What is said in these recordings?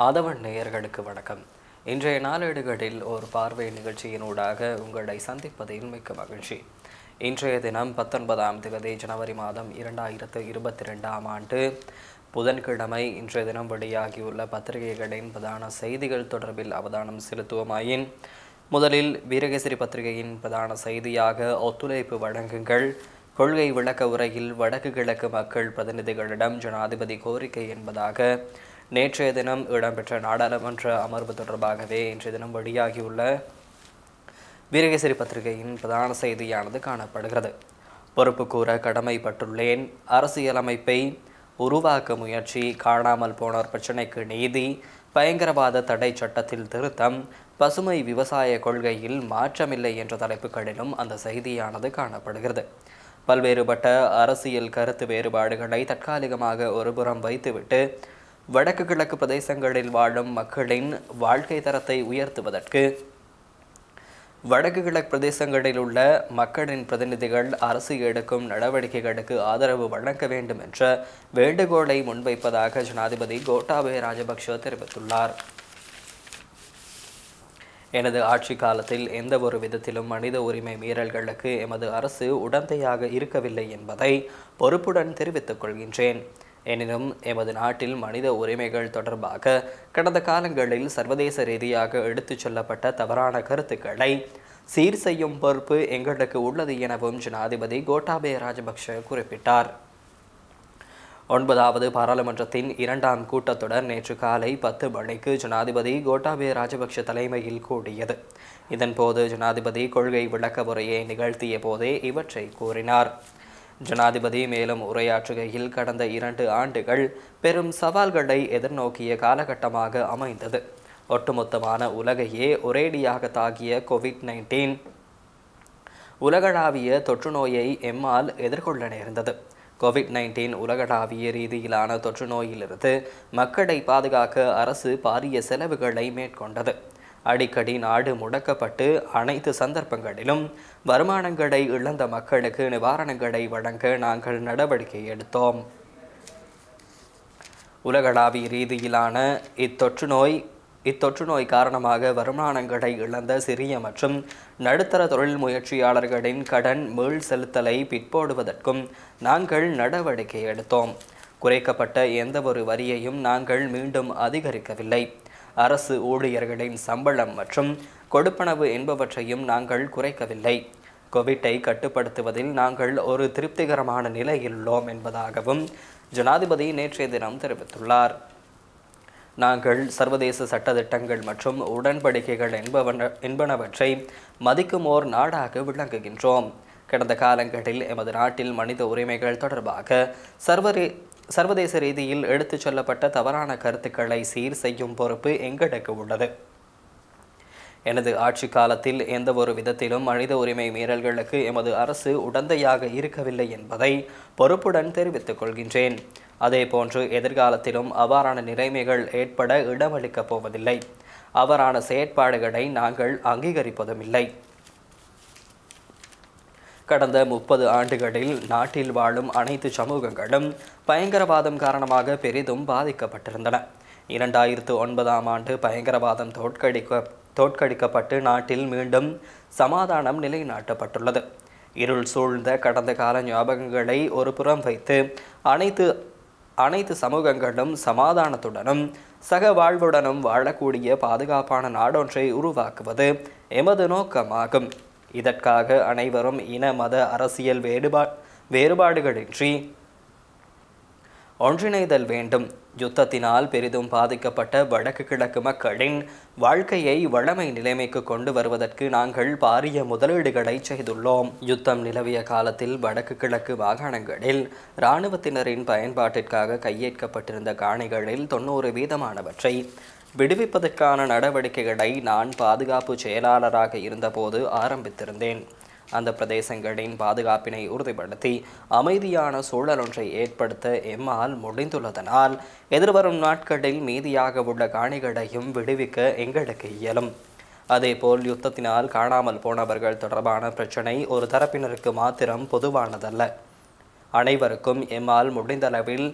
ஆதவன் நேயர்களுக்கு வணக்கம். இன்றைய நாளேடுகளில் ஒரு பார்வை நிகழ்ச்சியினூடாக உங்களை சந்திப்பதில் மிக்க மகிழ்ச்சி. இன்றைய தினம் 19ஆம் தேதி ஜனவரி மாதம் 2022ஆம் ஆண்டு புதன்கிழமை. இன்றைய தினம் வெளியாகியுள்ள பத்திரிகைகளின் பிரதான செய்திகள் தொடர்பில் அவதானம் செலுத்துவோமாயின், முதலில் வீரகேசரி பத்திரிகையின் பிரதான செய்தியாக ஒத்துழைப்பு வழங்குங்கள், கொள்கை விளக்க உரையில் வடக்கு கிழக்கு மக்கள் பிரதிநிதிகளிடம் ஜனாதிபதி கோரிக்கை என்பதாக நேற்றைய தினம் இடம்பெற்ற நாடாளுமன்ற அமர்வு தொடர்பாகவே இன்றைய தினம் வெளியாகியுள்ள வீரகேசரி பத்திரிகையின் பிரதான செய்தியானது காணப்படுகிறது. பொறுப்பு கூற கடமைப்பட்டுள்ளேன், அரசியலமைப்பை உருவாக்க முயற்சி, காணாமல் போனோர் பிரச்சினைக்கு நீதி, பயங்கரவாத தடை சட்டத்தில் திருத்தம், பசுமை விவசாய கொள்கையில் மாற்றமில்லை என்ற தலைப்புகளிலும் அந்த செய்தியானது காணப்படுகிறது. பல்வேறுபட்ட அரசியல் கருத்து வேறுபாடுகளை தற்காலிகமாக ஒருபுறம் வைத்துவிட்டு வடக்கு கிழக்கு பிரதேசங்களில் வாழும் மக்களின் வாழ்க்கை தரத்தை உயர்த்துவதற்கு வடக்கு கிழக்கு பிரதேசங்களில் உள்ள மக்களின் பிரதிநிதிகள் அரசு எடுக்கும் நடவடிக்கைகளுக்கு ஆதரவு வழங்க வேண்டும் என்ற வேண்டுகோளை முன்வைப்பதாக ஜனாதிபதி கோட்டாபய ராஜபக்ஷ தெரிவித்துள்ளார். எனது ஆட்சி காலத்தில் எந்த ஒரு விதத்திலும் மனித உரிமை மீறல்களுக்கு எமது அரசு உடந்தையாக இருக்கவில்லை என்பதை பொறுப்புடன் தெரிவித்துக் கொள்கின்றேன். எனினும் எமது நாட்டில் மனித உரிமைகள் தொடர்பாக கடந்த காலங்களில் சர்வதேச ரீதியாக எடுத்துச் செல்லப்பட்ட தவறான கருத்துக்களை சீர் செய்யும் பொறுப்பு எங்களுக்கு உள்ளது எனவும் ஜனாதிபதி கோட்டாபய ராஜபக்ஷ குறிப்பிட்டார். 9வது பாராளுமன்றத்தின் 2ஆம் கூட்டத்தொடர் நேற்று காலை 10 மணிக்கு ஜனாதிபதி கோட்டாபய ராஜபக்ஷ தலைமையில் கூடியது. இதன்போது ஜனாதிபதி கொள்கை விளக்க உரையை நிகழ்த்திய போதே இவற்றை கூறினார். ஜனாதிபதி மேலும் உரையாற்றுகையில், கடந்த 2 ஆண்டுகள் பெரும் சவால்களை எதிர்நோக்கிய காலகட்டமாக அமைந்தது. ஒட்டுமொத்தமான உலகையே ஒரேடியாக தாக்கிய கோவிட்-19 உலகளாவிய தொற்று நோயை எம்மால் எதிர்கொள்ள நேர்ந்தது. கோவிட்-19 உலகளாவிய ரீதியிலான தொற்று நோயிலிருந்து மக்களை பாதுகாக்க அரசு பாரிய செலவுகளை மேற்கொண்டது. அடிக்கடி நாடு முடக்கப்பட்டு அனைத்து சந்தர்ப்பங்களிலும் வருமானங்களை இழந்த மக்களுக்கு நிவாரணங்களை வழங்க நாங்கள் நடவடிக்கை எடுத்தோம். உலகளாவிய ரீதியிலான இத்தொற்று நோய் காரணமாக வருமானங்களை இழந்த சிறிய மற்றும் நடுத்தர தொழில் முயற்சியாளர்களின் கடன் மீள் செலுத்தலை பிற்போடுவதற்கும் நாங்கள் நடவடிக்கை எடுத்தோம். குறைக்கப்பட்ட எந்த ஒரு வரியையும் நாங்கள் மீண்டும் அதிகரிக்கவில்லை. அரசு ஊழியர்களின் சம்பளம் மற்றும் கொடுப்பனவு என்பவற்றையும் நாங்கள் குறைக்கவில்லை. கோவிட்டை கட்டுப்படுத்துவதில் நாங்கள் ஒரு திருப்திகரமான நிலையில் உள்ளோம் என்பதாகவும் ஜனாதிபதி நேற்றைய தினம் தெரிவித்துள்ளார். நாங்கள் சர்வதேச சட்டத்திட்டங்கள் மற்றும் உடன்படிக்கைகள் என்பனவற்றை மதிக்கும் ஓர் நாடாக விளங்குகின்றோம். கடந்த காலங்களில் எமது நாட்டில் மனித உரிமைகள் தொடர்பாக சர்வதேச ரீதியில் எடுத்துச் செல்லப்பட்ட தவறான கருத்துக்களை சீர் செய்யும் பொறுப்பு எங்களுக்கு உள்ளது. எனது ஆட்சி காலத்தில் எந்த ஒரு விதத்திலும் மனித உரிமை மீறல்களுக்கு எமது அரசு உடந்தையாக இருக்கவில்லை என்பதை பொறுப்புடன் தெரிவித்துக் கொள்கின்றேன். அதேபோன்று எதிர்காலத்திலும் அவ்வாறான நிலைமைகள் ஏற்பட இடமளிக்கப் போவதில்லை. அவ்வாறான செயற்பாடுகளை நாங்கள் அங்கீகரிப்பதும் இல்லை. கடந்த 30 ஆண்டுகளில் நாட்டில் வாழும் அனைத்து சமூகங்களும் பயங்கரவாதம் காரணமாக பெரிதும் பாதிக்கப்பட்டிருந்தன. 2009ஆம் ஆண்டு பயங்கரவாதம் தோற்கடிக்கப்பட்டு நாட்டில் மீண்டும் சமாதானம் நிலைநாட்டப்பட்டுள்ளது. இருள் சூழ்ந்த கடந்த கால ஞாபகங்களை ஒரு புறம் வைத்து அனைத்து சமூகங்களும் சமாதானத்துடனும் சக வாழ்வுடனும் வாழக்கூடிய பாதுகாப்பான நாடொன்றை உருவாக்குவது எமது நோக்கமாகும். இதற்காக அனைவரும் இன மத அரசியல் வேறுபாடுகளின்றி ஒன்றிணைதல் வேண்டும். யுத்தத்தினால் பெரிதும் பாதிக்கப்பட்ட வடக்கு கிழக்கு மக்களின் வாழ்க்கையை வளமை நிலைமைக்கு கொண்டு வருவதற்கு நாங்கள் பாரிய முதலீடுகளை செய்துள்ளோம். யுத்தம் நிலவிய காலத்தில் வடக்கு கிழக்கு மாகாணங்களில் இராணுவத்தினரின் பயன்பாட்டிற்காக கையேற்கப்பட்டிருந்த காணிகளில் 90% விடுவிப்பதற்கான நடவடிக்கைகளை நான் பாதுகாப்பு செயலாளராக இருந்தபோது ஆரம்பித்திருந்தேன். அந்த பிரதேசங்களின் பாதுகாப்பினை உறுதிப்படுத்தி அமைதியான சூழலொன்றை ஏற்படுத்த எம்மால் முடிந்துள்ளதனால் எதிர்வரும் நாட்களில் மீதியாக உள்ள காணிகளையும் விடுவிக்க எங்களுக்கு இயலும். அதேபோல் யுத்தத்தினால் காணாமல் போனவர்கள் தொடர்பான பிரச்சினை ஒரு தரப்பினருக்கு மாத்திரம் பொதுவானதல்ல. அனைவருக்கும் எம்மால் முடிந்தளவில்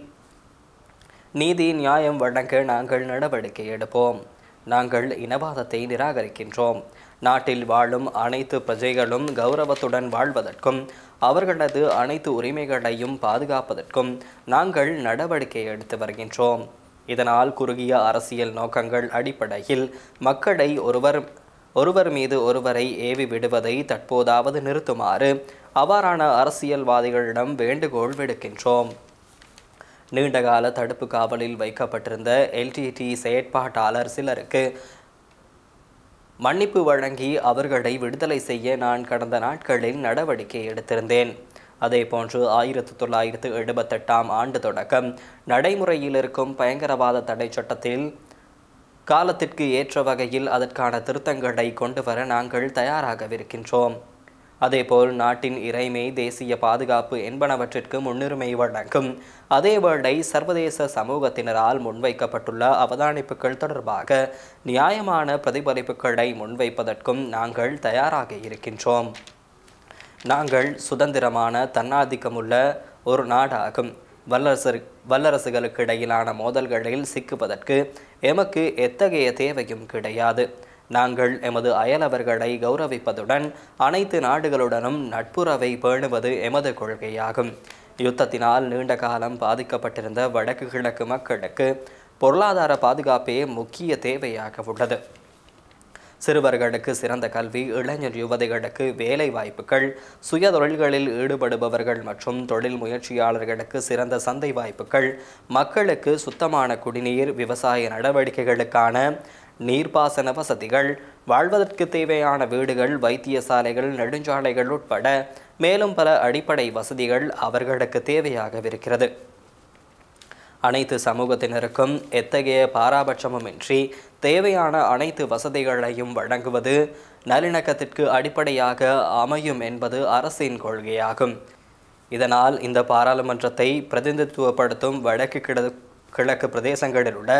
நீதி நியாயம் வழங்க நாங்கள் நடவடிக்கை எடுப்போம். நாங்கள் இனவாதத்தை நிராகரிக்கின்றோம். நாட்டில் வாழும் அனைத்து பிரஜைகளும் கௌரவத்துடன் வாழ்வதற்கும் அவர்களது அனைத்து உரிமைகளையும் பாதுகாப்பதற்கும் நாங்கள் நடவடிக்கை எடுத்து வருகின்றோம். இதனால் குறுகிய அரசியல் நோக்கங்கள் அடிப்படையில் மக்களை ஒருவர் மீது ஒருவரை ஏவி விடுவதை தற்போதாவது நிறுத்துமாறு அவ்வாறான அரசியல்வாதிகளிடம் வேண்டுகோள் விடுக்கின்றோம். நீண்டகால தடுப்பு காவலில் வைக்கப்பட்டிருந்த எல்டிடி செயற்பாட்டாளர் சிலருக்கு மன்னிப்பு வழங்கி அவர்களை விடுதலை செய்ய நான் கடந்த நாட்களில் நடவடிக்கை எடுத்திருந்தேன். அதேபோன்று 1978ஆம் ஆண்டு தொடக்கம் நடைமுறையில் இருக்கும் பயங்கரவாத தடை சட்டத்தில் காலத்திற்கு ஏற்ற வகையில் அதற்கான திருத்தங்களை கொண்டு வர நாங்கள் தயாராகவிருக்கின்றோம். அதேபோல் நாட்டின் இறைமை, தேசிய பாதுகாப்பு என்பனவற்றிற்கு முன்னுரிமை வழங்கும் அதேவேளை சர்வதேச சமூகத்தினரால் முன்வைக்கப்பட்டுள்ள அவதானிப்புகள் தொடர்பாக நியாயமான பிரதிபலிப்புகளை முன்வைப்பதற்கும் நாங்கள் தயாராக இருக்கின்றோம். நாங்கள் சுதந்திரமான தன்னாதிக்கமுள்ள ஒரு நாடாகும். வல்லரசுகளுக்கு இடையிலான மோதல்களில் சிக்குவதற்கு எமக்கு எத்தகைய தேவையும் கிடையாது. நாங்கள் எமது அயலவர்களை கௌரவிப்பதுடன் அனைத்து நாடுகளுடனும் நட்புறவை பேணுவது எமது கொள்கையாகும். யுத்தத்தினால் நீண்ட காலம் பாதிக்கப்பட்டிருந்த வடக்கு கிழக்கு மக்களுக்கு பொருளாதார பாதுகாப்பே முக்கிய தேவையாக உள்ளது. சிறுவர்களுக்கு சிறந்த கல்வி, இளைஞர் யுவதிகளுக்கு வேலை வாய்ப்புகள், சுய தொழில்களில் ஈடுபடுபவர்கள் மற்றும் தொழில் முயற்சியாளர்களுக்கு சிறந்த சந்தை வாய்ப்புகள், மக்களுக்கு சுத்தமான குடிநீர், விவசாய நடவடிக்கைகளுக்கான நீர்ப்பாசன வசதிகள், வாழ்வதற்கு தேவையான வீடுகள், வைத்தியசாலைகள், நெடுஞ்சாலைகள் உட்பட மேலும் பல அடிப்படை வசதிகள் அவர்களுக்கு தேவையாகவிருக்கிறது. அனைத்து சமூகத்தினருக்கும் எத்தகைய பாராபட்சமுமின்றி தேவையான அனைத்து வசதிகளையும் வழங்குவது நல்லிணக்கத்திற்கு அடிப்படையாக அமையும் என்பது அரசின் கொள்கையாகும். இதனால் இந்த பாராளுமன்றத்தை பிரதிநிதித்துவப்படுத்தும் வடக்கு கிழக்கு பிரதேசங்களில் உள்ள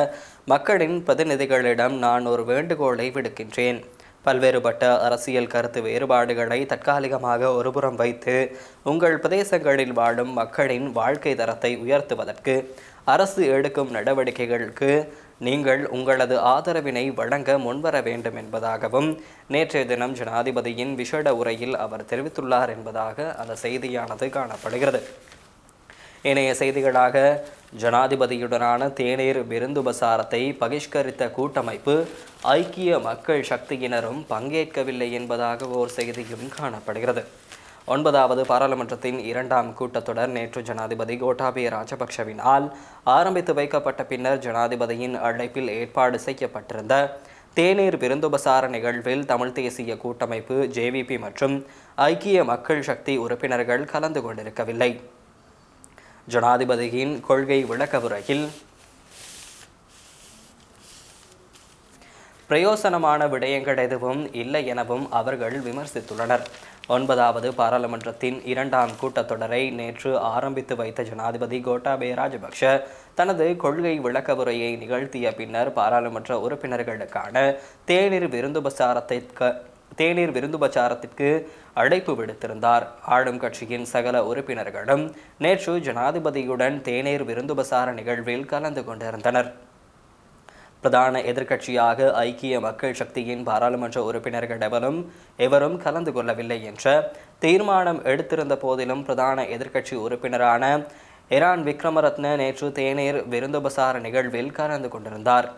மக்களின் பிரதிநிதிகளிடம் நான் ஒரு வேண்டுகோளை விடுக்கின்றேன். பல்வேறுபட்ட அரசியல் கருத்து வேறுபாடுகளை தற்காலிகமாக ஒருபுறம் வைத்து உங்கள் பிரதேசங்களில் வாழும் மக்களின் வாழ்க்கை தரத்தை உயர்த்துவதற்கு அரசு எடுக்கும் நடவடிக்கைகளுக்கு நீங்கள் உங்களது ஆதரவினை வழங்க முன்வர வேண்டும் என்பதாகவும் நேற்றைய தினம் ஜனாதிபதியின் விசேட உரையில் அவர் தெரிவித்துள்ளார் என்பதாக அந்த செய்தியானது காணப்படுகிறது. இணைய செய்திகளாக ஜனாதிபதியுடனான தேநீர் விருந்துபசாரத்தை பகிஷ்கரித்த கூட்டமைப்பு ஐக்கிய மக்கள் சக்தியினரும் பங்கேற்கவில்லை என்பதாக ஓர் செய்தியும் காணப்படுகிறது. 9வது பாராளுமன்றத்தின் 2ஆம் கூட்டத்தொடர் நேற்று ஜனாதிபதி கோட்டாபய ராஜபக்ஷவினால் ஆரம்பித்து வைக்கப்பட்ட பின்னர் ஜனாதிபதியின் அழைப்பில் ஏற்பாடு செய்யப்பட்டிருந்த தேநீர் விருந்துபசார நிகழ்வில் தமிழ் தேசிய கூட்டமைப்பு, ஜேவிபி மற்றும் ஐக்கிய மக்கள் சக்தி உறுப்பினர்கள் கலந்து கொண்டிருக்கவில்லை. ஜனாதிபதியின் கொள்கை விளக்கவுரையில் பிரயோசனமான விடயங்கள் எதுவும் இல்லை எனவும் அவர்கள் விமர்சித்துள்ளனர். 9வது பாராளுமன்றத்தின் 2ஆம் கூட்டத்தொடரை நேற்று ஆரம்பித்து வைத்த ஜனாதிபதி கோட்டாபய ராஜபக்ஷ தனது கொள்கை விளக்கவுரையை நிகழ்த்திய பின்னர் பாராளுமன்ற உறுப்பினர்களுக்கான தேநீர் விருந்துபசாரத்திற்கு அழைப்பு விடுத்திருந்தார். ஆளும் கட்சியின் சகல உறுப்பினர்களும் நேற்று ஜனாதிபதியுடன் தேநீர் விருந்துபசார நிகழ்வில் கலந்து கொண்டிருந்தனர். பிரதான எதிர்க்கட்சியாக ஐக்கிய மக்கள் சக்தியின் பாராளுமன்ற உறுப்பினர்கள் எவரும் கலந்து கொள்ளவில்லை என்ற தீர்மானம் எடுத்திருந்த போதிலும் பிரதான எதிர்க்கட்சி உறுப்பினரான எரான் விக்ரமரத்ன நேற்று தேநீர் விருந்துபசார நிகழ்வில் கலந்து கொண்டிருந்தார்.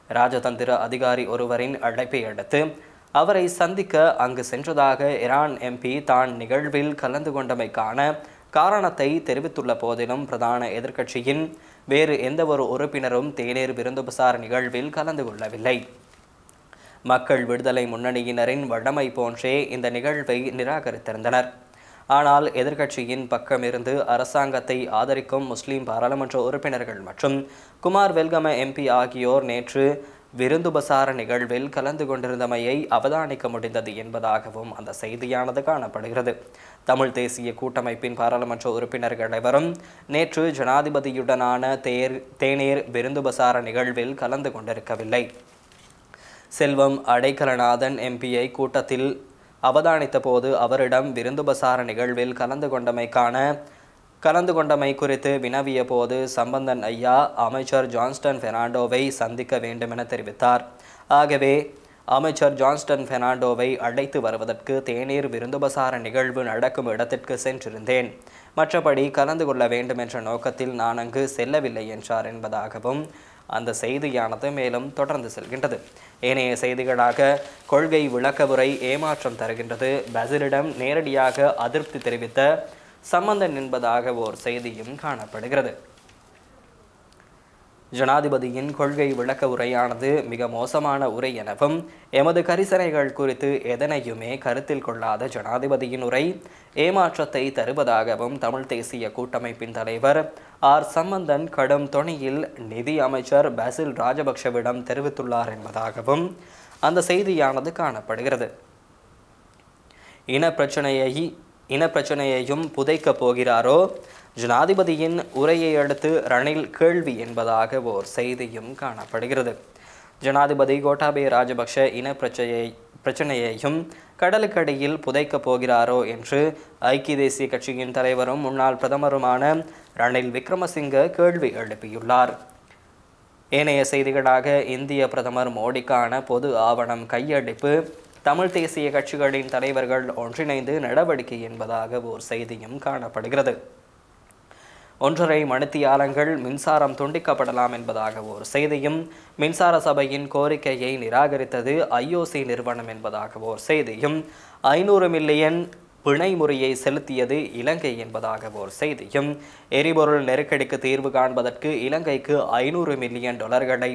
ராஜதந்திர அதிகாரி ஒருவரின் அழைப்பை அடுத்து அவரை சந்திக்க அங்கு சென்றதாக எரான் எம்பி தான் நிகழ்வில் கலந்து கொண்டமைக்கான காரணத்தை தெரிவித்துள்ள போதிலும் பிரதான எதிர்க்கட்சியின் வேறு எந்தவொரு உறுப்பினரும் தேநீர் விருந்துபசார நிகழ்வில் கலந்து கொள்ளவில்லை. மக்கள் விடுதலை முன்னணியினரின் வழமை போன்றே இந்த நிகழ்வை நிராகரித்திருந்தனர். ஆனால் எதிர்க்கட்சியின் பக்கமிருந்து அரசாங்கத்தை ஆதரிக்கும் முஸ்லிம் பாராளுமன்ற உறுப்பினர்கள் மற்றும் குமார் வெல்கம எம்பி ஆகியோர் நேற்று விருந்துபசார நிகழ்வில் கலந்து கொண்டிருந்தமையை அவதானிக்க முடிந்தது என்பதாகவும் அந்த செய்தியானது காணப்படுகிறது. தமிழ் தேசிய கூட்டமைப்பின் பாராளுமன்ற உறுப்பினர்கள் அனைவரும் நேற்று ஜனாதிபதியுடனான தேநீர் விருந்துபசார நிகழ்வில் கலந்து கொண்டிருக்கவில்லை. செல்வம் அடைக்கலநாதன் எம்பியை கூட்டத்தில் அவதானித்த போது அவரிடம் விருந்துபசார நிகழ்வில் கலந்து கொண்டமைக்கான கலந்து கொண்டமை குறித்து வினவிய போது சம்பந்தன் ஐயா அமைச்சர் ஜான்ஸ்டன் பெர்னாண்டோவை சந்திக்க வேண்டும் என தெரிவித்தார். ஆகவே அமைச்சர் ஜான்ஸ்டன் பெர்னாண்டோவை அழைத்து வருவதற்கு தேநீர் விருந்துபசார நிகழ்வு நடக்கும் இடத்திற்கு சென்றிருந்தேன். மற்றபடி கலந்து கொள்ள வேண்டும் என்ற நோக்கத்தில் நான் அங்கு செல்லவில்லை என்றார் என்பதாகவும் அந்த செய்தியானது மேலும் தொடர்ந்து செல்கின்றது. ஏனைய செய்திகளாக கொள்கை விளக்க உரை ஏமாற்றம் தருகின்றது, பசிலிடம் நேரடியாக அதிருப்தி தெரிவித்த சம்பந்தன் என்பதாக ஓர் செய்தியும் காணப்படுகிறது. ஜனாதிபதியின் கொள்கை விளக்க உரையானது மிக மோசமான உரை எனவும் எமது கரிசனைகள் குறித்து எதனையுமே கருத்தில் கொள்ளாத ஜனாதிபதியின் உரை ஏமாற்றத்தை தருவதாகவும் தமிழ் தேசிய கூட்டமைப்பின் தலைவர் ஆர் சம்பந்தன் கடும் தொனியில் நிதி அமைச்சர் பசில் ராஜபக்ஷவிடம் தெரிவித்துள்ளார் என்பதாகவும் அந்த செய்தியானது காணப்படுகிறது. இனப்பிரச்சனையையும் புதைக்கப் போகிறாரோ? ஜனாதிபதியின் உரையை அடுத்து ரணில் கேள்வி என்பதாக ஓர் செய்தியும் காணப்படுகிறது. ஜனாதிபதி கோட்டாபய ராஜபக்ஷ பிரச்சனையையும் கடலுக்கடியில் புதைக்கப் போகிறாரோ என்று ஐக்கிய தேசிய கட்சியின் தலைவரும் முன்னாள் பிரதமருமான ரணில் விக்ரமசிங்க கேள்வி எழுப்பியுள்ளார். ஏனைய செய்திகளாக இந்திய பிரதமர் மோடிக்கான பொது ஆவணம் கையளிப்பு, தமிழ் தேசிய கட்சிகளின் தலைவர்கள் ஒன்றிணைந்து நடவடிக்கை என்பதாக ஓர் செய்தியும் காணப்படுகிறது. 1.5 மணித்தியாலங்கள் மின்சாரம் துண்டிக்கப்படலாம் என்பதாக ஒரு செய்தியும், மின்சார சபையின் கோரிக்கையை நிராகரித்தது IOC நிறுவனம் என்பதாக ஒரு செய்தியும், 500 மில்லியன் பிணை முறையை செலுத்தியது இலங்கை என்பதாக ஒரு செய்தியும், எரிபொருள் நெருக்கடிக்கு தீர்வு காண்பதற்கு இலங்கைக்கு $500 மில்லியன்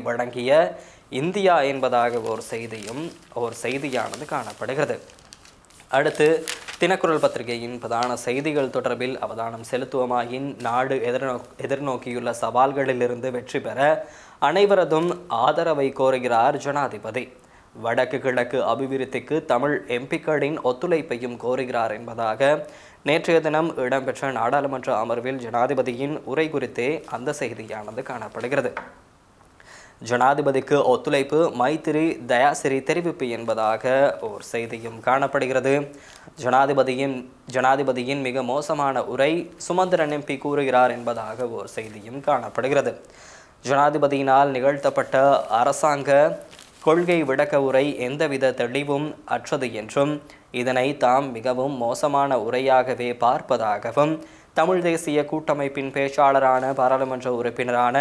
வழங்கிய இந்தியா என்பதாக ஒரு செய்தியானது காணப்படுகிறது. அடுத்து தினக்குரல் பத்திரிகையின் பிரதான செய்திகள் தொடர்பில் அவதானம் செலுத்துவமாயின், நாடு எதிர்நோக்கியுள்ள சவால்களிலிருந்து வெற்றி பெற அனைவரதும் ஆதரவை கோருகிறார் ஜனாதிபதி. வடக்கு கிழக்கு அபிவிருத்திக்கு தமிழ் எம்பிக்களின் ஒத்துழைப்பையும் கோருகிறார் என்பதாக நேற்றைய தினம் இடம்பெற்ற நாடாளுமன்ற அமர்வில் ஜனாதிபதியின் உரை குறித்தே அந்த செய்தியானது காணப்படுகிறது. ஜனாதிபதிக்கு ஒத்துழைப்பு, மைத்திரி தயாசிரி தெரிவிப்பு என்பதாக ஒரு செய்தியும் காணப்படுகிறது. ஜனாதிபதியின் மிக மோசமான உரை, சுமந்திரன் எம்பி கூறுகிறார் என்பதாக ஒரு செய்தியும் காணப்படுகிறது. ஜனாதிபதியினால் நிகழ்த்தப்பட்ட அரசாங்க கொள்கை விளக்க உரை எந்தவித தெளிவும் அற்றது என்றும் இதனை தாம் மிகவும் மோசமான உரையாகவே பார்ப்பதாகவும் தமிழ் தேசிய கூட்டமைப்பின் பேச்சாளரான பாராளுமன்ற உறுப்பினரான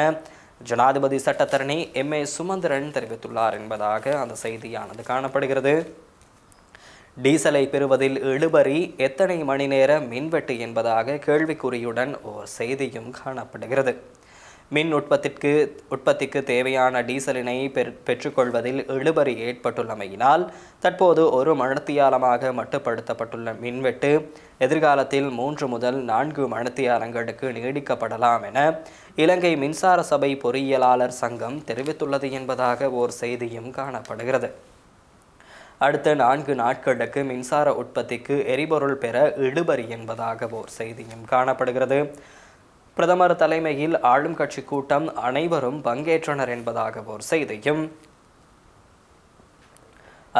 ஜனாதிபதி சட்டத்தரணி MA சுமந்திரன் தெரிவித்துள்ளார் என்பதாக அந்த செய்தியானது காணப்படுகிறது. டீசலை பெறுவதில் இழுபறி, எத்தனை மணி நேர மின்வெட்டு என்பதாக கேள்விக்குறியுடன் ஓர் செய்தியும் காணப்படுகிறது. மின் உற்பத்திக்கு தேவையான டீசலினை பெற்றுக்கொள்வதில் இழுபறி ஏற்பட்டுள்ளமையினால் தற்போது 1 மணித்தியாலமாக மட்டுப்படுத்தப்பட்டுள்ள மின்வெட்டு எதிர்காலத்தில் 3 முதல் 4 மணித்தியாலங்களுக்கு நீடிக்கப்படலாம் என இலங்கை மின்சார சபை பொறியியலாளர் சங்கம் தெரிவித்துள்ளது என்பதாக ஓர் செய்தியும் காணப்படுகிறது. அடுத்த 4 நாட்களுக்கு மின்சார உற்பத்திக்கு எரிபொருள் பெற இழுபறி என்பதாக ஓர் செய்தியும் காணப்படுகிறது. பிரதமர் தலைமையில் ஆளும் கட்சி கூட்டம், அனைவரும் பங்கேற்றனர் என்பதாக ஒரு செய்தியும்,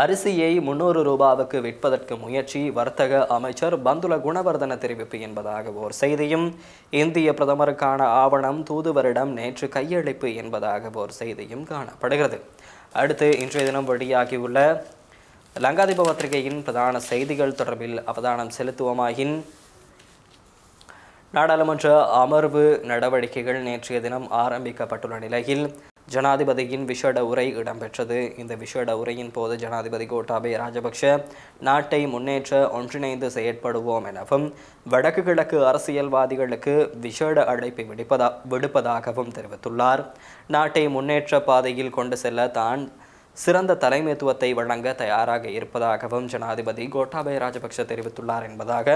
அரிசியை 300 ரூபாவுக்கு விற்பதற்கு முயற்சி, வர்த்தக அமைச்சர் பந்துல குணவர்தன தெரிவிப்பு என்பதாக ஒரு செய்தியும், இந்திய பிரதமருக்கான ஆவணம் தூதுவரிடம் நேற்று கையளிப்பு என்பதாக ஒரு செய்தியும் காணப்படுகிறது. அடுத்து இன்றைய தினம் வெளியாகியுள்ள லங்காதீப பத்திரிகையின் பிரதான செய்திகள் தொடர்பில் அவதானம் செலுத்துவமாயின், நாடாளுமன்ற அமர்வு நடவடிக்கைகள் நேற்றைய தினம் ஆரம்பிக்கப்பட்டுள்ள நிலையில் ஜனாதிபதியின் விசேட உரை இடம்பெற்றது. இந்த விசேட உரையின் போது ஜனாதிபதி கோட்டாபய ராஜபக்ஷ நாட்டை முன்னேற்ற ஒன்றிணைந்து செயற்படுவோம் எனவும் வடக்கு கிழக்கு அரசியல்வாதிகளுக்கு விசேட அழைப்பை விடுப்பதாகவும் தெரிவித்துள்ளார். நாட்டை முன்னேற்ற பாதையில் கொண்டு செல்ல தான் சிறந்த தலைமைத்துவத்தை வழங்க தயாராக இருப்பதாகவும் ஜனாதிபதி கோட்டாபய ராஜபக்ஷ தெரிவித்துள்ளார் என்பதாக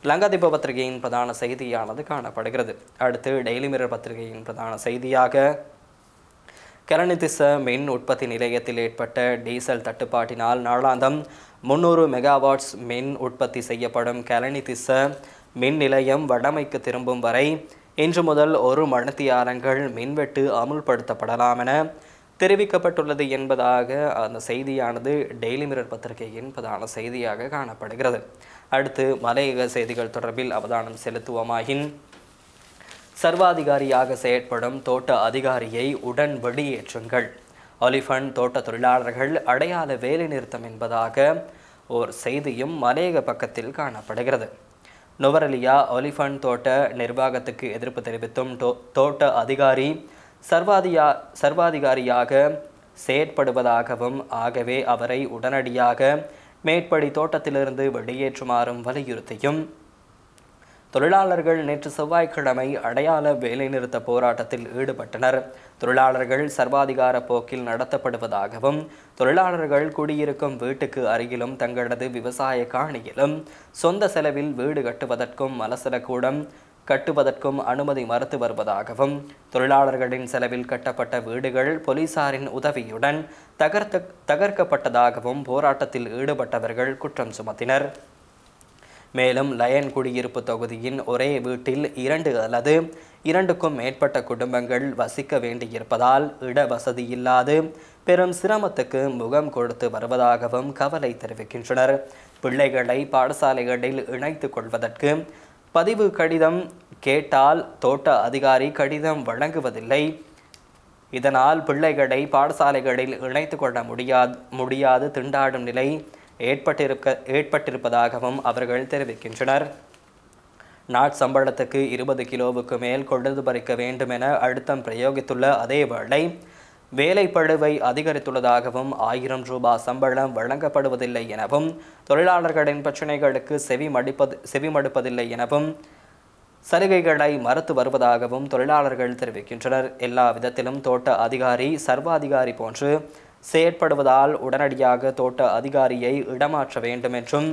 லங்காதீப பத்திரிகையின் பிரதான செய்தியானது காணப்படுகிறது. அடுத்து டெய்லி மிரர் பத்திரிகையின் பிரதான செய்தியாக, கெலனிதிஸ்ஸ மின் உற்பத்தி நிலையத்தில் ஏற்பட்ட டீசல் தட்டுப்பாட்டினால் நாளாந்தம் 300 மெகாவாட்ஸ் மின் உற்பத்தி செய்யப்படும் கெலனிதிஸ்ஸ மின் நிலையம் வடமைக்கு திரும்பும் வரை இன்று முதல் 1 மணித்தியாலங்கள் மின்வெட்டு அமுல்படுத்தப்படலாம் என தெரிவிக்கப்பட்டுள்ளது என்பதாக அந்த செய்தியானது டெய்லி மிரர் பத்திரிகையின் பிரதான செய்தியாக காணப்படுகிறது. அடுத்து மலையக செய்திகள் தொடர்பில் அவதானம் செலுத்துவமாயின், சர்வாதிகாரியாக செயற்படும் தோட்ட அதிகாரியை உடன் வெளியேற்றுங்கள். ஒலிஃபண்ட் தோட்ட தொழிலாளர்கள் அடையாள வேலைநிறுத்தம் என்பதாக ஓர் செய்தியும் மலையக பக்கத்தில் காணப்படுகிறது. நுவரெலியா ஒலிஃபண்ட் தோட்ட நிர்வாகத்துக்கு எதிர்ப்பு தெரிவித்தும் தோட்ட அதிகாரி சர்வாதிகாரியாக செயற்படுவதாகவும், ஆகவே அவரை உடனடியாக மேற்படி தோட்டத்திலிருந்து வெளியேற்றுமாறும் வலியுறுத்தியும் தொழிலாளர்கள் நேற்று செவ்வாய்க்கிழமை அடையாள வேலைநிறுத்த போராட்டத்தில் ஈடுபட்டனர். தொழிலாளர்கள் சர்வாதிகார போக்கில் நடத்தப்படுவதாகவும், தொழிலாளர்கள் குடியிருக்கும் வீட்டுக்கு அருகிலும் தங்களது விவசாய காணியிலும் சொந்த செலவில் வீடு கட்டுவதற்கும் மலசலக்கூடம் கட்டுவதற்கும் அனுமதி மறுத்து வருவதாகவும், தொழிலாளர்களின் செலவில் கட்டப்பட்ட வீடுகள் போலீசாரின் உதவியுடன் தகர்க்கப்பட்டதாகவும் போராட்டத்தில் ஈடுபட்டவர்கள் குற்றம் சுமத்தினர். மேலும் லயன் குடியிருப்பு தொகுதியின் ஒரே வீட்டில் 2 அல்லது 2க்கும் மேற்பட்ட குடும்பங்கள் வசிக்க வேண்டியிருப்பதால் இட வசதி இல்லாது பெரும் சிரமத்துக்கு முகம் கொடுத்து வருவதாகவும் கவலை தெரிவிக்கின்றனர். பிள்ளைகளை பாடசாலைகளில் இணைத்துக் கொள்வதற்கு பதிவு கடிதம் கேட்டால் தோட்ட அதிகாரி கடிதம் வழங்குவதில்லை. இதனால் பிள்ளைகளை பாடசாலைகளில் இணைத்துக் கொள்ள முடியாது திண்டாடும் நிலை ஏற்பட்டிருப்பதாகவும் அவர்கள் தெரிவிக்கின்றனர். நாட்சம்பளத்துக்கு 20 கிலோவுக்கு மேல் கொழுந்து பறிக்க வேண்டும் என அழுத்தம் பிரயோகித்துள்ள அதேவேளை வேலைப்பழுவை அதிகரித்துள்ளதாகவும், 1000 ரூபாய் சம்பளம் வழங்கப்படுவதில்லை எனவும், தொழிலாளர்களின் பிரச்சினைகளுக்கு செவிமடுப்பதில்லை எனவும், சலுகைகளை மறுத்து வருவதாகவும் தொழிலாளர்கள் தெரிவிக்கின்றனர். எல்லா விதத்திலும் தோட்ட அதிகாரி சர்வாதிகாரி போன்று செயற்படுவதால் உடனடியாக தோட்ட அதிகாரியை இடமாற்ற வேண்டும் என்றும்,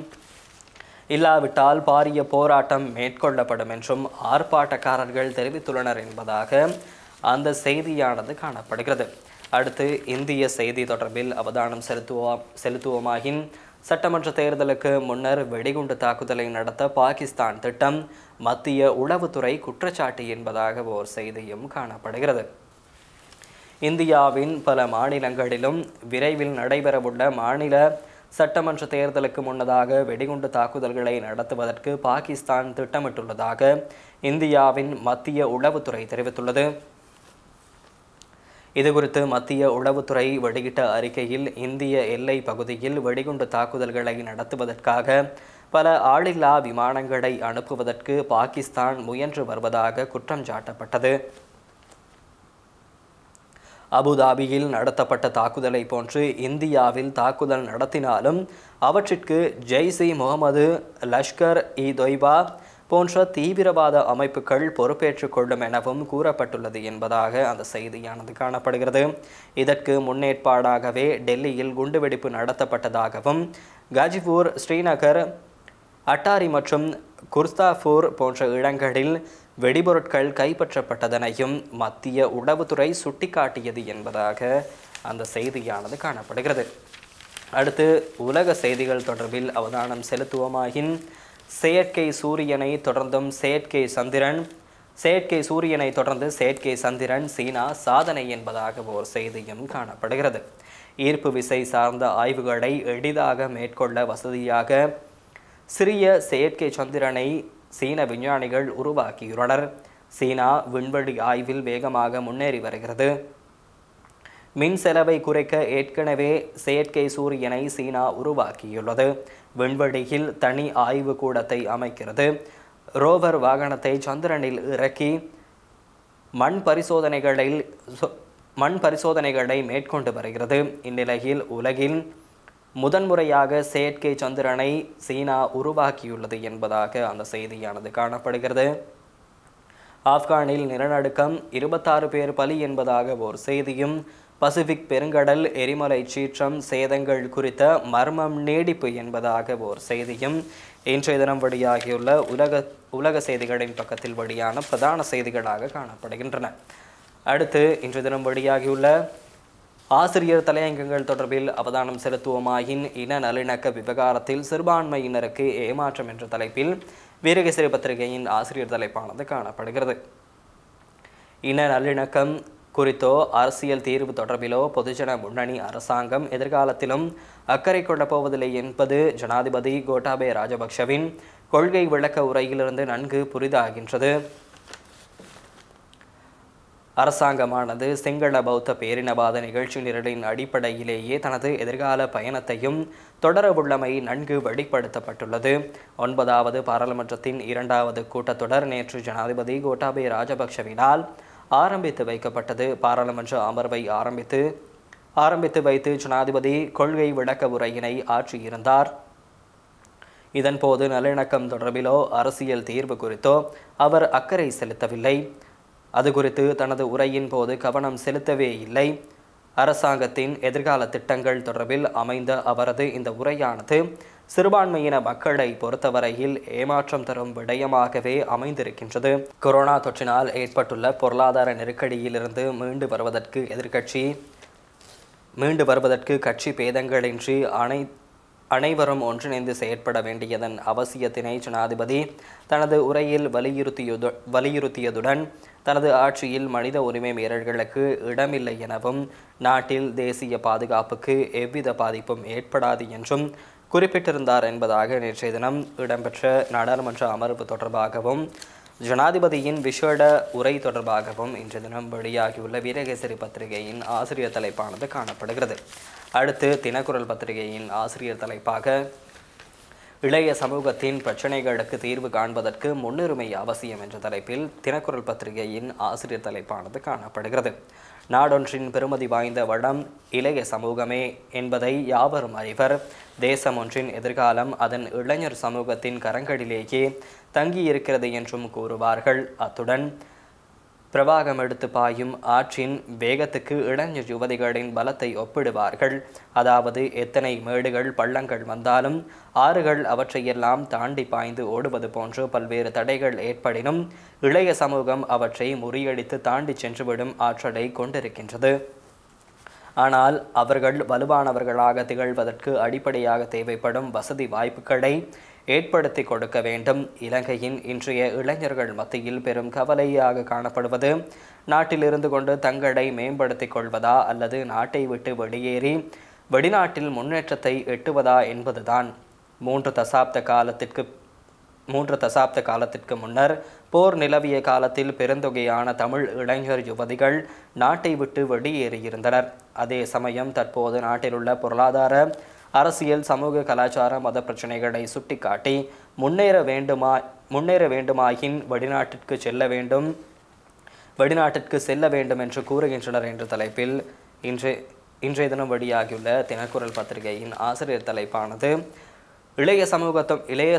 இல்லாவிட்டால் பாரிய போராட்டம் மேற்கொள்ளப்படும் என்றும் ஆர்ப்பாட்டக்காரர்கள் தெரிவித்துள்ளனர் என்பதாக அந்த செய்தியானது காணப்படுகிறது. அடுத்து இந்திய செய்தி தொடர்பில் அவதானம் செலுத்துவோமாயின், சட்டமன்ற தேர்தலுக்கு முன்னர் வெடிகுண்டு தாக்குதலை நடத்த பாகிஸ்தான் திட்டம் மத்திய உளவுத்துறை குற்றச்சாட்டு என்பதாக ஓர் செய்தியும் காணப்படுகிறது. இந்தியாவின் பல மாநிலங்களிலும் விரைவில் நடைபெறவுள்ள மாநில சட்டமன்ற தேர்தலுக்கு முன்னதாக வெடிகுண்டு தாக்குதல்களை நடத்துவதற்கு பாகிஸ்தான் திட்டமிட்டுள்ளதாக இந்தியாவின் மத்திய உளவுத்துறை தெரிவித்துள்ளது. இதுகுறித்து மத்திய உளவுத்துறை வெளியிட்ட அறிக்கையில், இந்திய எல்லை பகுதியில் வெடிகுண்டு தாக்குதல்களை நடத்துவதற்காக பல ஆளில்லா விமானங்களை அனுப்புவதற்கு பாகிஸ்தான் முயன்று வருவதாக குற்றம் சாட்டப்பட்டது. அபுதாபியில் நடத்தப்பட்ட தாக்குதலை போன்று இந்தியாவில் தாக்குதல் நடத்தினாலும் அவற்றிற்கு ஜெய்ஷ்-இ-முகமது, லஷ்கர்-இ-தொய்பா போன்ற தீவிரவாத அமைப்புகள் பொறுப்பேற்றுக் கொள்ளும் எனவும் கூறப்பட்டுள்ளது என்பதாக அந்த செய்தியானது காணப்படுகிறது. இதற்கு முன்னேற்பாடாகவே டெல்லியில் குண்டுவெடிப்பு நடத்தப்பட்டதாகவும், காஜிபூர், ஸ்ரீநகர், அட்டாரி மற்றும் குர்தாபூர் போன்ற இடங்களில் வெடிபொருட்கள் கைப்பற்றப்பட்டதனையும் மத்திய உளவுத்துறை சுட்டிக்காட்டியது என்பதாக அந்த செய்தியானது காணப்படுகிறது. அடுத்து உலக செய்திகள் தொடர்பில் அவதானம் செலுத்துவோமாயின், செயற்கை சூரியனை தொடர்ந்து செயற்கை சந்திரன் சீனா சாதனை என்பதாக ஓர் செய்தியும் காணப்படுகிறது. ஈர்ப்பு விசை சார்ந்த ஆய்வுகளை எளிதாக மேற்கொள்ள வசதியாக சிறிய செயற்கை சந்திரனை சீன விஞ்ஞானிகள் உருவாக்கியுள்ளனர். சீனா விண்வெளி ஆய்வில் வேகமாக முன்னேறி வருகிறது. மின் செலவை குறைக்க ஏற்கனவே செயற்கை சூரியனை சீனா உருவாக்கியுள்ளது. விண்வெளியில் தனி ஆய்வு கூடத்தை அமைக்கிறது. ரோவர் வாகனத்தை சந்திரனில் இறக்கி மண் பரிசோதனைகளை மேற்கொண்டு வருகிறது. இந்நிலையில் உலகில் முதன்முறையாக செயற்கை சந்திரனை சீனா உருவாக்கியுள்ளது என்பதாக அந்த செய்தியானது காணப்படுகிறது. ஆப்கானில் நிலநடுக்கம், 26 பேர் பலி என்பதாக ஓர் செய்தியும், பசிபிக் பெருங்கடல் எரிமலை சீற்றம் சேதங்கள் குறித்த மர்மம் நீடிப்பு என்பதாக ஓர் செய்தியும் இன்றைய தினம் வெளியாகியுள்ள உலக செய்திகளின் பக்கத்தில் வெளியான பிரதான செய்திகளாக காணப்படுகின்றன. அடுத்து இன்றைய தினம் வெளியாகியுள்ள ஆசிரியர் தலையங்கங்கள் தொடர்பில் அவதானம் செலுத்துவோமாயின், இன நல்லிணக்க விவகாரத்தில் சிறுபான்மையினருக்கு ஏமாற்றம் என்ற தலைப்பில் வீரகேசரி பத்திரிகையின் ஆசிரியர் தலைப்பானது காணப்படுகிறது. இன நல்லிணக்கம் குறித்தோ அரசியல் தீர்வு தொடர்பிலோ பொதுஜன முன்னணி அரசாங்கம் எதிர்காலத்திலும் அக்கறை கொள்ளப் போவதில்லை என்பது ஜனாதிபதி கோட்டாபய ராஜபக்ஷவின் கொள்கை விளக்க உரையிலிருந்து நன்கு புரிதாகின்றது. அரசாங்கமானது சிங்கள பௌத்த பேரினவாத நிகழ்ச்சி நிரலின் அடிப்படையிலேயே தனது எதிர்கால பயணத்தையும் தொடரவுள்ளமை நன்கு வெளிப்படுத்தப்பட்டுள்ளது. 9வது பாராளுமன்றத்தின் 2வது கூட்டத்தொடர் நேற்று ஜனாதிபதி கோட்டாபய ராஜபக்ஷவினால் ஆரம்பித்து வைக்கப்பட்டது. பாராளுமன்ற அமர்வை ஆரம்பித்து வைத்து ஜனாதிபதி கொள்கை விளக்க உரையினை ஆற்றியிருந்தார். இதன்போது நல்லிணக்கம் தொடர்பிலோ அரசியல் தீர்வு குறித்தோ அவர் அக்கறை செலுத்தவில்லை. அது குறித்து தனது உரையின் போது கவனம் செலுத்தவே இல்லை. அரசாங்கத்தின் எதிர்கால திட்டங்கள் தொடர்பில் அமைந்த அவரது இந்த உரையானது சிறுபான்மையின மக்களை பொறுத்தவரையில் ஏமாற்றம் தரும் விடயமாகவே அமைந்திருக்கின்றது. கொரோனா தொற்றினால் ஏற்பட்டுள்ள பொருளாதார நெருக்கடியிலிருந்து மீண்டு வருவதற்கு கட்சி பேதங்களின்றி அனைவரும் ஒன்றிணைந்து செயற்பட வேண்டியதன் அவசியத்தினை ஜனாதிபதி தனது உரையில் வலியுறுத்தியதுடன் தனது ஆட்சியில் மனித உரிமை மீறல்களுக்கு இடமில்லை எனவும் நாட்டில் தேசிய பாதுகாப்புக்கு எவ்வித பாதிப்பும் ஏற்படாது என்றும் குறிப்பிட்டிருந்தார் என்பதாக நேற்றைய தினம் இடம்பெற்ற நாடாளுமன்ற அமர்வு தொடர்பாகவும் ஜனாதிபதியின் விஷேட உரை தொடர்பாகவும் இன்றைய தினம் வெளியாகியுள்ள வீரகேசரி பத்திரிகையின் ஆசிரியர் தலைப்பானது காணப்படுகிறது. அடுத்து தினக்குரல் பத்திரிகையின் ஆசிரியர் தலைப்பாக இளைய சமூகத்தின் பிரச்சினைகளுக்கு தீர்வு காண்பதற்கு முன்னுரிமை அவசியம் என்ற தலைப்பில் தினக்குரல் பத்திரிகையின் ஆசிரியர் தலைப்பானது காணப்படுகிறது. நாடொன்றின் பெருமதி வாய்ந்த வளம் இளைய சமூகமே என்பதை யாவரும் அறிவர். தேசம் ஒன்றின் எதிர்காலம் அதன் இளைஞர் சமூகத்தின் கரங்களிலேயே தங்கியிருக்கிறது என்றும் கூறுவார்கள். அத்துடன் பிரவாகம் எடுத்து பாயும் ஆற்றின் வேகத்துக்கு இளைஞர் யுவதிகளின் பலத்தை ஒப்பிடுவார்கள். அதாவது எத்தனை மேடுகள் பள்ளங்கள் வந்தாலும் ஆறுகள் அவற்றையெல்லாம் தாண்டி பாய்ந்து ஓடுவது போன்று பல்வேறு தடைகள் ஏற்படினும் இளைய சமூகம் அவற்றை முறியடித்து தாண்டி சென்றுவிடும் ஆற்றலை கொண்டிருக்கின்றது. ஆனால் அவர்கள் வலுவானவர்களாக திகழ்வதற்கு அடிப்படையாக தேவைப்படும் வசதி வாய்ப்புகளை ஏற்படுத்தி கொடுக்க வேண்டும். இலங்கையின் இன்றைய இளைஞர்கள் மத்தியில் பெரும் கவலையாக காணப்படுவது நாட்டில் இருந்து கொண்டு தங்களை மேம்படுத்திக் கொள்வதா அல்லது நாட்டை விட்டு வெளியேறி வெளிநாட்டில் முன்னேற்றத்தை எட்டுவதா என்பதுதான். மூன்று தசாப்த காலத்திற்கு முன்னர் போர் நிலவிய காலத்தில் பெருந்தொகையான தமிழ் இளைஞர் யுவதிகள் நாட்டை விட்டு வெளியேறியிருந்தனர். அதே சமயம் தற்போது நாட்டிலுள்ள பொருளாதார அரசியல் சமூக கலாச்சார மத பிரச்சனைகளை சுட்டிக்காட்டி முன்னேற வேண்டுமாயின் வெளிநாட்டிற்கு செல்ல வேண்டும் என்று கூறுகின்றனர் என்ற தலைப்பில் இன்றைய தினம் வெளியாகியுள்ள தினக்குரல் பத்திரிகையின் ஆசிரியர் தலைப்பானது இளைய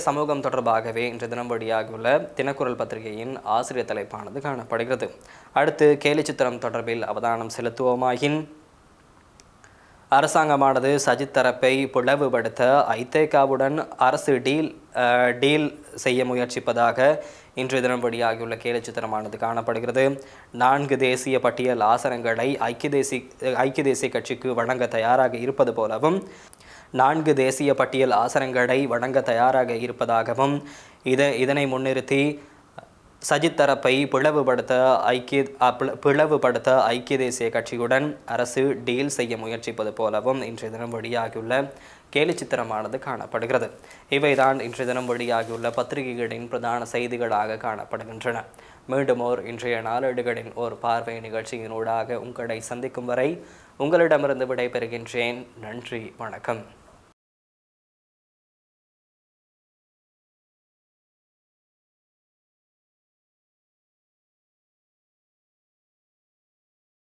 சமூகம் தொடர்பாகவே இன்றைய தினம் வெளியாகியுள்ள தினக்குரல் பத்திரிகையின் ஆசிரியர் தலைப்பானது காணப்படுகிறது. அடுத்து கேலிச்சித்திரம் தொடர்பில் அவதானம் செலுத்துவோமாயின் அரசாங்கமானது சஜித் தரப்பை பிளவுபடுத்த ஐதேகாவுடன் அரசு டீல் செய்ய முயற்சிப்பதாக இன்றைய தினம் வெளியாகியுள்ள கேலிச்சித்திரமானது காணப்படுகிறது. 4 தேசிய பட்டியல் ஆசனங்களை ஐக்கிய தேசிய கட்சிக்கு வழங்க தயாராக இருப்பது போலவும் 4 தேசிய பட்டியல் ஆசனங்களை வழங்க தயாராக இருப்பதாகவும் இதனை முன்னிறுத்தி சஜித் தரப்பை பிளவுபடுத்த ஐக்கிய தேசிய கட்சியுடன் அரசு டீல் செய்ய முயற்சிப்பது போலவும் இன்றைய தினம் வெளியாகியுள்ள கேலிச்சித்திரமானது காணப்படுகிறது. இவைதான் இன்றைய தினம் வெளியாகியுள்ள பத்திரிகைகளின் பிரதான செய்திகளாக காணப்படுகின்றன. மீண்டும் இன்றைய நாளேடுகளின் ஒரு பார்வை நிகழ்ச்சியினூடாக உங்களை சந்திக்கும் வரை உங்களிடமிருந்து விடைபெறுகின்றேன். நன்றி, வணக்கம்.